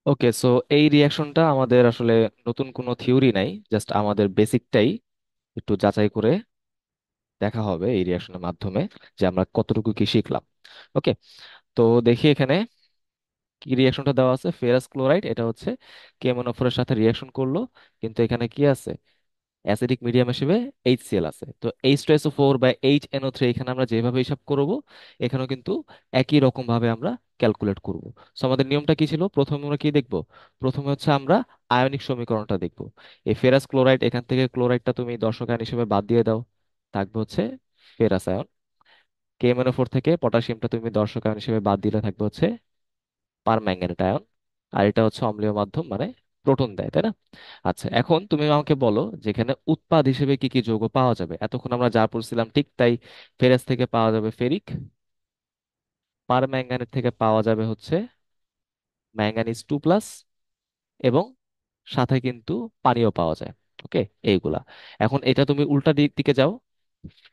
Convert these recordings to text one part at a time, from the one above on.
ওকে, so এই রিয়াকশনটা আমাদের আসলে নতুন কোনো থিওরি নাই, জাস্ট আমাদের বেসিকটাই একটু যাচাই করে দেখা হবে এই রিয়াকশনের মাধ্যমে যে আমরা কতটুকু কি শিখলাম। ওকে, তো দেখি এখানে কি রিয়াকশনটা দেওয়া আছে। ফেরাস ক্লোরাইড এটা হচ্ছে কেমনোফোরের সাথে রিয়াকশন করলো, কিন্তু এখানে কি আছে? অ্যাসিডিক মিডিয়াম হিসেবে HCl আছে। তো H2SO4 বা HNO3 এখানে আমরা যেভাবে হিসাব করব, এখানেও কিন্তু একই রকম ভাবে আমরা ক্যালকুলেট করব। সো আমাদের নিয়মটা কি ছিল? প্রথমে আমরা কি দেখব? প্রথমে হচ্ছে আমরা আয়নিক সমীকরণটা দেখব। এই ফেরাস ক্লোরাইড, এখান থেকে ক্লোরাইডটা তুমি দর্শক আয়ন হিসেবে বাদ দিয়ে দাও, থাকবে হচ্ছে ফেরাস আয়ন। KMnO4 থেকে পটাশিয়ামটা তুমি দর্শক আয়ন হিসেবে বাদ দিলে থাকবে হচ্ছে পারম্যাঙ্গানেট আয়ন। আর এটা হচ্ছে অম্লীয় মাধ্যম, মানে প্রোটন দেয়, তাই না? আচ্ছা, এখন তুমি আমাকে বলো যেখানে উৎপাদ হিসেবে কি কি যৌগ পাওয়া যাবে। এতক্ষণ আমরা যা পড়ছিলাম ঠিক তাই। ফেরাস থেকে পাওয়া যাবে ফেরিক, পারম্যাঙ্গানেট থেকে পাওয়া যাবে হচ্ছে ম্যাঙ্গানিজ 2+, এবং সাথে কিন্তু পানিও পাওয়া যায়। ওকে, এইগুলা। এখন এটা তুমি উল্টা দিক দিকে যাও,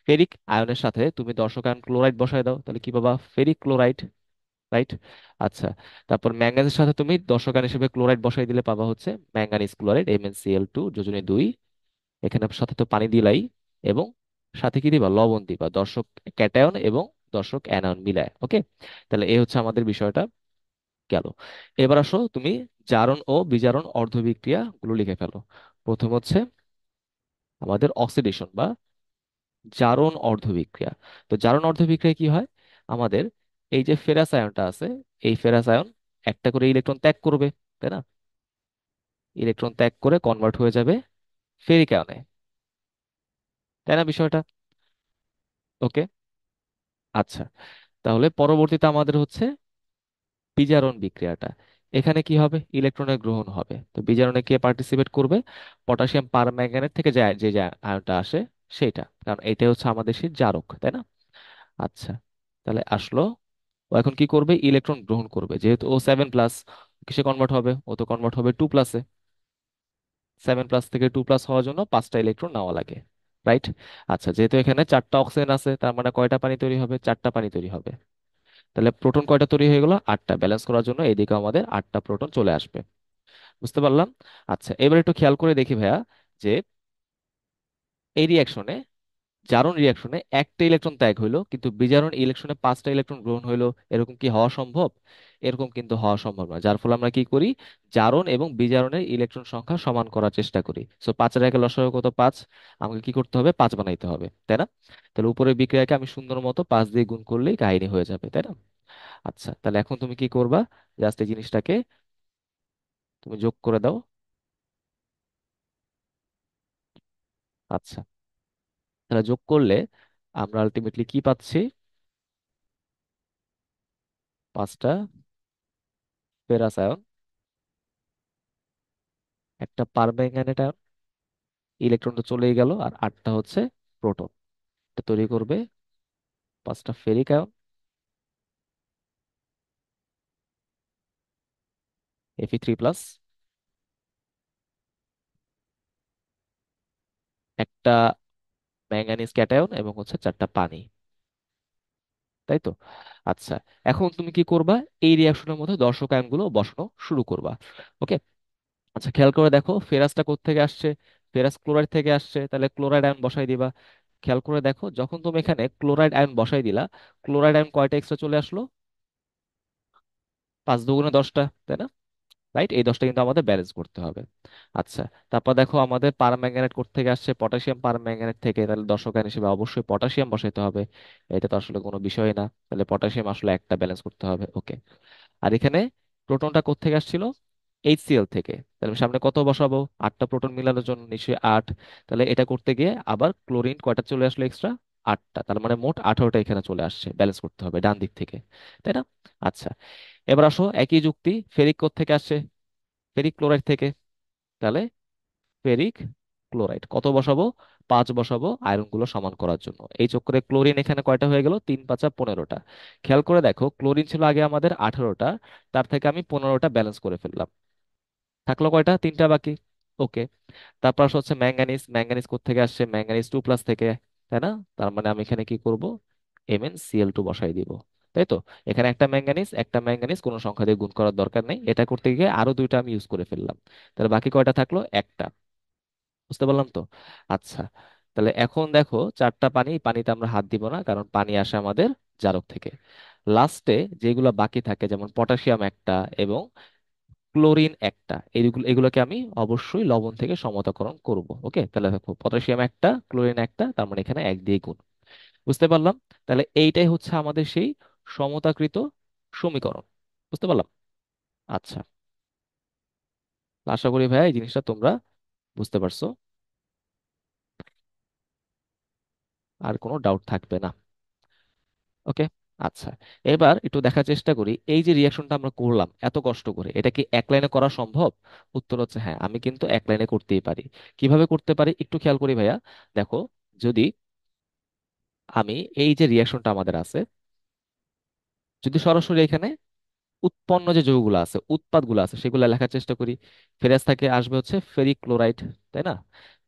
ফেরিক আয়নের সাথে তুমি দর্শক আয়ন ক্লোরাইড বসায় দাও, তাহলে কি পাবা? Ferric chloride, right? আচ্ছা, তারপর ম্যাঙ্গানিজের সাথে তুমি দর্শকান হিসেবে ক্লোরাইড বসাই দিলে পাবা হচ্ছে ম্যাঙ্গানিজ ক্লোরাইড, MnCl2 যোজনী 2। এখানে সাথে তো পানি দিলাই, এবং সাথে কি দিবা? লবণ দিবা, দর্শক ক্যাটায়ন এবং দর্শক অ্যানায়ন মিলায়। ওকে, তাহলে এই হচ্ছে আমাদের বিষয়টা গেল। এবার আসো তুমি জারণ ও বিজারণ অর্ধবিক্রিয়া গুলো লিখে ফেলো। প্রথম হচ্ছে আমাদের অক্সিডেশন বা জারণ অর্ধবিক্রিয়া। তো জারণ অর্ধবিক্রিয়া কি হয়? আমাদের এই যে ফেরাস আয়নটা আছে, এই ফেরাস আয়ন একটা করে ইলেকট্রন ত্যাগ করবে, তাই না? ইলেকট্রন ত্যাগ করে কনভার্ট হয়ে যাবে ফেরিক আয়নে, তাই না বিষয়টা? ওকে, আচ্ছা, তাহলে পরবর্তীতে আমাদের হচ্ছে বিজারণ বিক্রিয়াটা। এখানে কি হবে? ইলেকট্রনের গ্রহণ হবে। তো বিজারণে কে পার্টিসিপেট করবে? পটাশিয়াম পারম্যাঙ্গানেট থেকে যে আয়নটা আসে সেটা, কারণ এটা হচ্ছে আমাদের সেই জারক, তাই না? আচ্ছা, তাহলে আসলো। ও এখন কি করবে? ইলেকট্রন গ্রহণ করবে, যেহেতু ও 7+। কিসে কনভার্ট হবে? ও তো কনভার্ট হবে 2+-এ। 7+ থেকে 2+ হওয়ার জন্য 5টা ইলেকট্রন নেওয়া লাগে, রাইট? আচ্ছা, যেহেতু এখানে 4টা অক্সিজেন আছে, তার মানে কয়টা পানি তৈরি হবে? 4টা পানি তৈরি হবে। তাহলে প্রোটন কয়টা তৈরি হয়ে গেল? 8টা। ব্যালেন্স করার জন্য এদিকে আমাদের 8টা প্রোটন চলে আসবে। বুঝতে পারলাম? আচ্ছা, এবার একটু খেয়াল করে দেখি ভাইয়া, যে এই রিয়াকশনে, জারণ রিয়াকশনে একটা ইলেকট্রন ত্যাগ হইলো, কিন্তু বিজারণ ইলেকশনে 5টা ইলেকট্রন গ্রহণ হইলো, এরকম কি হওয়া সম্ভব? এরকম কিন্তু হওয়া সম্ভব না। যার ফলে আমরা কি করি? জারণ এবং বিজারণের ইলেকট্রন সংখ্যা সমান করার চেষ্টা করি। সো 5-এর একে লসাগু কত? 5। আমাকে কি করতে হবে? 5 বানাইতে হবে, তাই না? তাহলে উপরের বিক্রিয়াকে আমি সুন্দর মতো 5 দিয়ে গুণ করলেই কাহিনী হয়ে যাবে, তাই না? আচ্ছা, তাহলে এখন তুমি কি করবা? জাস্ট এই জিনিসটাকে তুমি যোগ করে দাও। আচ্ছা, তাহলে যোগ করলে আমরা আলটিমেটলি কি পাচ্ছি? 5টা ফেরাস আয়ন, একটা পারম্যাঙ্গানেট আয়ন, ইলেকট্রন তো চলেই গেল, আর 8টা হচ্ছে প্রোটন। এটা তৈরি করবে 5টা ফেরিক আয়ন, Fe3+, একটা ম্যাঙ্গানিজ ক্যাটায়ন, এবং হচ্ছে 4টা পানি, তাই তো? আচ্ছা, এখন তুমি কি করবা? এই রিয়াকশনের মধ্যে দর্শক আয়নগুলো বসানো শুরু করবা। ওকে, আচ্ছা, খেয়াল করে দেখো ফেরাসটা কোত্থেকে আসছে? ফেরাস ক্লোরাইড থেকে আসছে, তাহলে ক্লোরাইড আয়ন বসাই দিবা। খেয়াল করে দেখো, যখন তুমি এখানে ক্লোরাইড আয়ন বসাই দিলা, ক্লোরাইড আয়ন কয়টা এক্সট্রা চলে আসলো? 5 × 2 = 10টা, তাই না? রাইট, এই 10টা কিন্তু আমাদের ব্যালেন্স করতে হবে। আচ্ছা, তারপর দেখো আমাদের পারম্যাঙ্গানেট থেকে আসছে পটাশিয়াম পারম্যাঙ্গানেট থেকে, তাহলে দর্শক আয়ন হিসেবে অবশ্যই পটাশিয়াম বসাইতে হবে। এটা তো আসলে কোনো বিষয় না, তাহলে পটাশিয়াম আসলে একটা ব্যালেন্স করতে হবে। ওকে, আর এখানে প্রোটনটা কোত্থেকে আসছিল? HCl থেকে। তাহলে আমি সামনে কত বসাবো? 8টা প্রোটন মিলানোর জন্য নিশ্চয়ই 8। তাহলে এটা করতে গিয়ে আবার ক্লোরিন কয়টা চলে আসলো এক্সট্রা? 8টা। তার মানে মোট 18টা এখানে চলে আসছে, ব্যালেন্স করতে হবে ডান দিক থেকে, তাই না? আচ্ছা, এবার আসো একই যুক্তি, ফেরিক থেকে আসছে? ফেরিক ক্লোরাইড থেকে। তাহলে ফেরিক ক্লোরাইড কত বসাবো? 5 বসাবো, আয়রন গুলো সমান করার জন্য। এই চক্করে ক্লোরিন এখানে কয়টা হয়ে গেল? 3×5 = 15টা। খেয়াল করে দেখো, ক্লোরিন ছিল আগে আমাদের 18টা, তার থেকে আমি 15টা ব্যালেন্স করে ফেললাম। থাকলো কয়টা? 3টা বাকি। ওকে, তারপর আসা হচ্ছে ম্যাঙ্গানিজ। ম্যাঙ্গানিজ থেকে আসছে? ম্যাঙ্গানিজ 2+ থেকে, তাই না? তার মানে আমি এখানে কি করব? MnCl2 বসাই দিব, তাই তো? এখানে একটা ম্যাঙ্গানিজ কোনো সংখ্যা দিয়ে গুণ করার দরকার নেই, এটা করতে গিয়ে আরো দুইটা আমি ইউজ করে ফেললাম। তাহলে বাকি কয়টা থাকলো? একটা। বুঝতে পারলাম তো? আচ্ছা, তাহলে এখন দেখো চারটা পানি, পানিতে আমরা হাত দিব না কারণ পানি আসে আমাদের জারক থেকে। লাস্টে যেগুলো বাকি থাকে যেমন পটাশিয়াম একটা এবং ক্লোরিন একটা, এগুলোকে আমি অবশ্যই লবণ থেকে সমতাকরণ করব। ওকে, তাহলে দেখো পটাশিয়াম একটা, ক্লোরিন একটা, তার মানে এখানে এক দিয়ে গুণ। বুঝতে পারলাম? তাহলে এইটাই হচ্ছে আমাদের সেই সমতাকৃত সমীকরণ। বুঝতে পারলাম? আচ্ছা, আশা করি ভাইয়া এই জিনিসটা তোমরা বুঝতে পারছো, আর কোনো ডাউট থাকবে না। ওকে। আচ্ছা, এবার একটু দেখার চেষ্টা করি এই যে রিয়াকশনটা আমরা করলাম এত কষ্ট করে, এটা কি এক লাইনে করা সম্ভব? উত্তর হচ্ছে হ্যাঁ, আমি কিন্তু এক লাইনে করতেই পারি। কিভাবে করতে পারি একটু খেয়াল করি ভাইয়া। দেখো, যদি আমি এই যে রিয়াকশনটা আমাদের আছে, যদি সরাসরি এখানে উৎপন্ন যে যৌগগুলো আছে, উৎপাদগুলো আছে, সেগুলো লেখার চেষ্টা করি। ফেরাস থেকে আসবে হচ্ছে ফেরিক ক্লোরাইড, তাই না?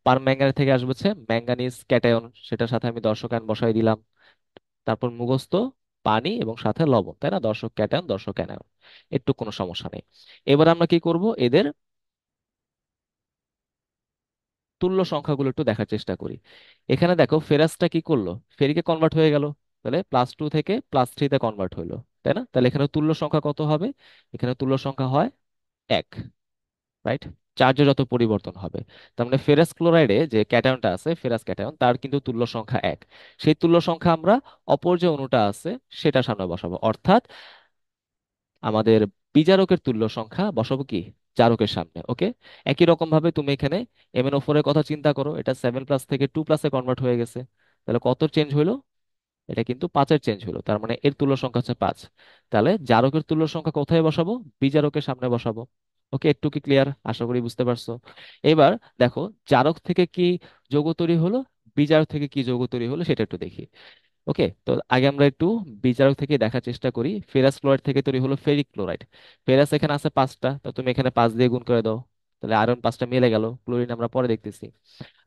পার ম্যাঙ্গানেট থেকে আসবে হচ্ছে ম্যাঙ্গানিজ ক্যাটায়ন, সেটার সাথে আমি দর্শক আয়ন বসাই দিলাম। তারপর মুখস্থ পানি এবং সাথে লবণ, তাই না? দর্শক ক্যাটায়ন, দর্শক অ্যানায়ন, একটু কোনো সমস্যা নেই। এবার আমরা কি করব, এদের তুল্য সংখ্যাগুলো একটু দেখার চেষ্টা করি। এখানে দেখো ফেরাসটা কি করলো, ফেরিকে কনভার্ট হয়ে গেল, তাহলে +2 থেকে +3-তে কনভার্ট হইলো, তাই না? তাহলে এখানে তুল্য সংখ্যা কত হবে? এখানে তুল্য সংখ্যা হয় 1, রাইট? চার্জে যত পরিবর্তন হবে, তার মানে ফেরাস ক্লোরাইডে যে ক্যাটায়নটা আছে, ফেরাস ক্যাটায়ন, তার কিন্তু তুল্য সংখ্যা 1। সেই তুল্য সংখ্যা আমরা অপর যে অণুটা আছে সেটা সামনে বসাবো, অর্থাৎ আমাদের বিজারকের তুল্য সংখ্যা বসাবো কি, জারকের সামনে। ওকে, একই রকম ভাবে তুমি এখানে MnO4 এর কথা চিন্তা করো, এটা 7+ থেকে 2+-এ কনভার্ট হয়ে গেছে। তাহলে কত চেঞ্জ হইলো? এটা কিন্তু 5-এর চেঞ্জ হলো, তার মানে এর তুল্য সংখ্যা হচ্ছে 5। তাহলে জারকের তুল্য সংখ্যা কোথায় বসাবো? বিজারকের সামনে বসাবো। ওকে, একটু কি ক্লিয়ার? আশা করি বুঝতে পারছো। এবার দেখো জারক থেকে কি যৌগ তৈরি হলো, বিজারক থেকে কি যৌগ তৈরি হলো সেটা একটু দেখি। ওকে, তো আগে আমরা একটু বিচারক থেকে দেখার চেষ্টা করি। ফেরাস ক্লোরাইড থেকে তৈরি হলো ফেরিক ক্লোরাইড। ফেরাস এখানে আছে 5টা, তো তুমি এখানে 5 দিয়ে গুণ করে দাও। তাহলে আয়রন 5টা মিলে গেল, ক্লোরিন আমরা পরে দেখতেছি।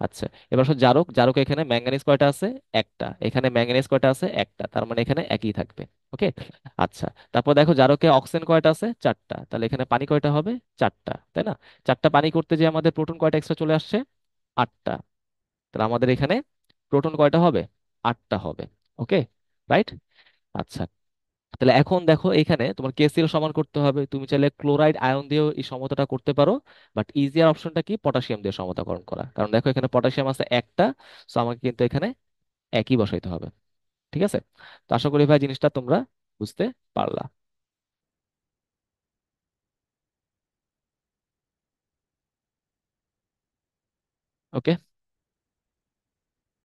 আচ্ছা, এবার আসলে জারক, জারক এখানে ম্যাঙ্গানিজ কয়টা আছে? একটা। এখানে ম্যাঙ্গানিজ কয়টা আছে? একটা, তার মানে এখানে একই থাকবে। ওকে। আচ্ছা, তারপর দেখো জারকে অক্সিজেন কয়টা আছে? 4টা, তাহলে এখানে পানি কয়টা হবে? 4টা, তাই না? 4টা পানি করতে যে আমাদের প্রোটন কয়টা এক্সট্রা চলে আসছে? 8টা। তাহলে আমাদের এখানে প্রোটন কয়টা হবে? 8টা হবে। ওকে, রাইট? আচ্ছা, তাহলে এখন দেখো এখানে তোমার KCl সমান করতে হবে, তুমি চাইলে ক্লোরাইড আয়ন দিয়েও এই সমতাটা করতে পারো, বাট ইজিয়ার অপশনটা কি, পটাশিয়াম দিয়ে সমতাকরণ করা, কারণ দেখো এখানে পটাশিয়াম আছে একটা, সো আমাকে কিন্তু এখানে একই বসাইতে হবে। ঠিক আছে? তো আশা করি ভাই জিনিসটা তোমরা বুঝতে পারলা। ওকে।